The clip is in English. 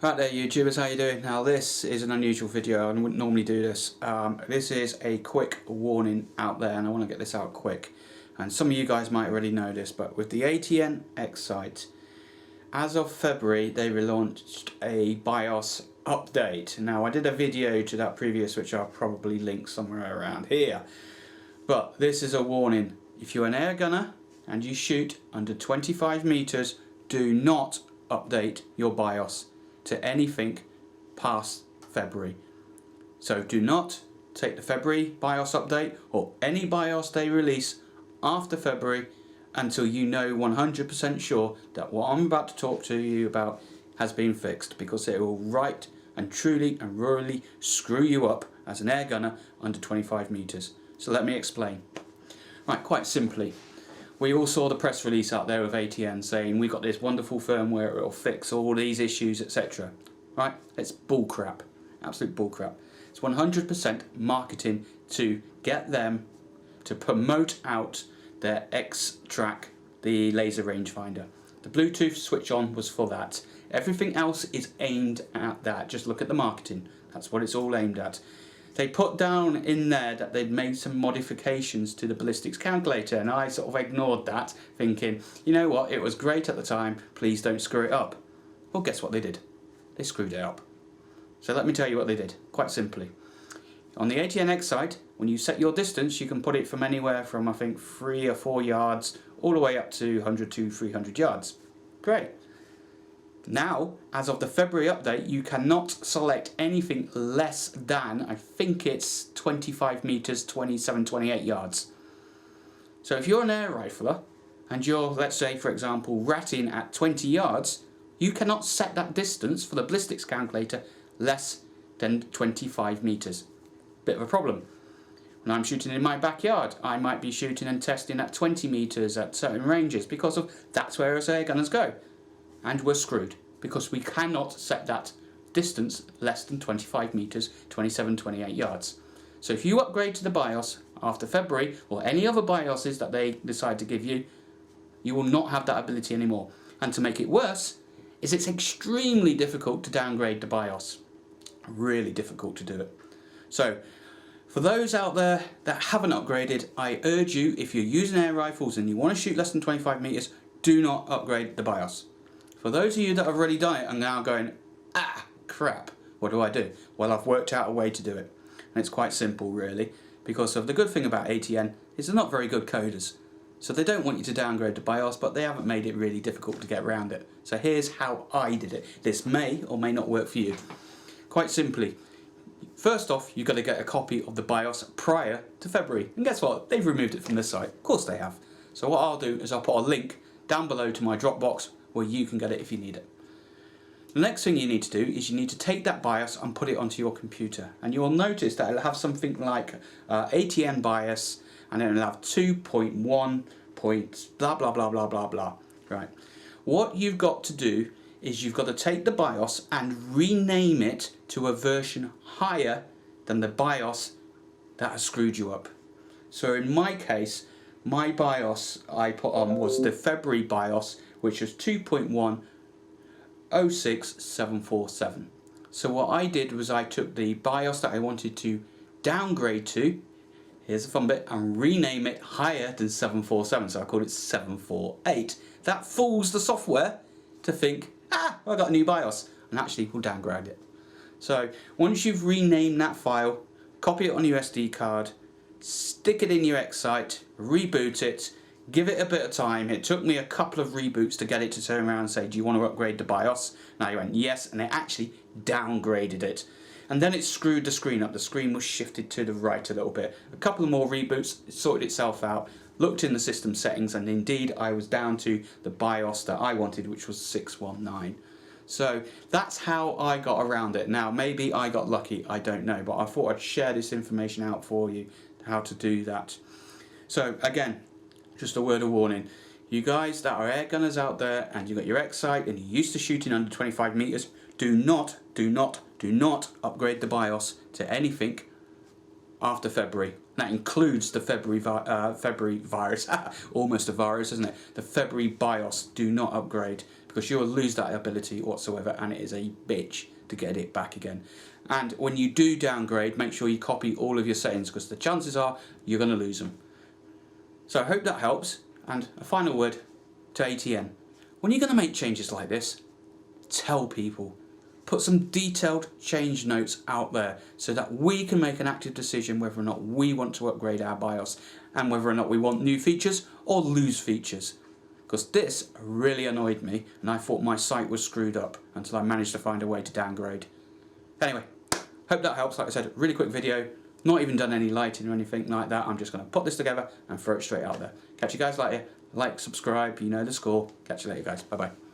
Right there YouTubers, how you doing? Now this is an unusual video. I wouldn't normally do this. This is a quick warning out there, and I want to get this out quick. And some of you guys might already know this, but with the ATN X Sight, as of February they relaunched a BIOS update. Now I did a video to that previous, which I'll probably link somewhere around here. But this is a warning. If you're an air gunner and you shoot under 25 meters, do not update your BIOS to anything past February. So do not take the February BIOS update or any BIOS they release after February until you know 100% sure that what I'm about to talk to you about has been fixed, because it will right and truly and royally screw you up as an air gunner under 25 meters. So let me explain. Right, quite simply, we all saw the press release out there of ATN saying we got this wonderful firmware, it'll fix all these issues, etc. Right? It's bullcrap. Absolute bullcrap. It's 100% marketing to get them to promote out their X-Track, the laser rangefinder. The Bluetooth switch on was for that. Everything else is aimed at that. Just look at the marketing. That's what it's all aimed at. They put down in there that they'd made some modifications to the ballistics calculator, and I sort of ignored that, thinking, you know what, it was great at the time, please don't screw it up. Well, guess what they did? They screwed it up. So let me tell you what they did, quite simply. On the ATN X Sight, when you set your distance, you can put it from anywhere from, I think, 3 or 4 yards, all the way up to 100 to 300 yards. Great. Now, as of the February update, you cannot select anything less than, I think it's 25 meters, 27, 28 yards. So if you're an air rifler and you're, let's say for example, ratting at 20 yards, you cannot set that distance for the ballistics calculator less than 25 meters. Bit of a problem. When I'm shooting in my backyard, I might be shooting and testing at 20 meters at certain ranges, because of that's where us air gunners go. And we're screwed, because we cannot set that distance less than 25 meters, 27, 28 yards. So if you upgrade to the BIOS after February, or any other BIOSes that they decide to give you, you will not have that ability anymore. And to make it worse, is it's extremely difficult to downgrade the BIOS. Really difficult to do it. So for those out there that haven't upgraded, I urge you, if you're using air rifles and you want to shoot less than 25 meters, do not upgrade the BIOS. For those of you that have already done it and now going, ah, crap, what do I do? Well, I've worked out a way to do it. And it's quite simple, really, because of the good thing about ATN is they're not very good coders. So they don't want you to downgrade the BIOS, but they haven't made it really difficult to get around it. So here's how I did it. This may or may not work for you. Quite simply, first off, you've got to get a copy of the BIOS prior to February. And guess what? They've removed it from this site. Of course they have. So what I'll do is I'll put a link down below to my Dropbox where you can get it if you need it. The next thing you need to do is you need to take that BIOS and put it onto your computer, and you'll notice that it'll have something like ATN BIOS, and it'll have 2.1 point blah blah blah blah blah blah. Right. What you've got to do is you've got to take the BIOS and rename it to a version higher than the BIOS that has screwed you up. So in my case, my BIOS I put on was the February BIOS, which was 2.1.06747. So what I did was I took the BIOS that I wanted to downgrade to, here's the fun bit, and rename it higher than 747, so I called it 748. That fools the software to think, ah, I got a new BIOS, and actually we'll downgrade it. So once you've renamed that file, copy it on your SD card, stick it in your X Sight, reboot it, give it a bit of time. It took me a couple of reboots to get it to turn around and say, do you want to upgrade the BIOS? And I went yes, and it actually downgraded it. And then it screwed the screen up. The screen was shifted to the right a little bit. A couple of more reboots, it sorted itself out, looked in the system settings, and indeed I was down to the BIOS that I wanted, which was 619. So that's how I got around it. Now maybe I got lucky, I don't know, but I thought I'd share this information out for you, how to do that. So again, just a word of warning. You guys that are air gunners out there and you got your X Sight and you're used to shooting under 25 meters, do not upgrade the BIOS to anything after February. That includes the February virus, almost a virus, isn't it? The February BIOS, do not upgrade, because you'll lose that ability whatsoever, and it is a bitch to get it back again. And when you do downgrade, make sure you copy all of your settings, because the chances are you're going to lose them. So I hope that helps. And a final word to ATN. When you're going to make changes like this, tell people. Put some detailed change notes out there so that we can make an active decision whether or not we want to upgrade our BIOS and whether or not we want new features or lose features. Because this really annoyed me and I thought my site was screwed up until I managed to find a way to downgrade. Anyway, hope that helps. Like I said, really quick video. Not even done any lighting or anything like that. I'm just going to put this together and throw it straight out there. Catch you guys later. Like, subscribe, you know the score. Catch you later, guys. Bye bye.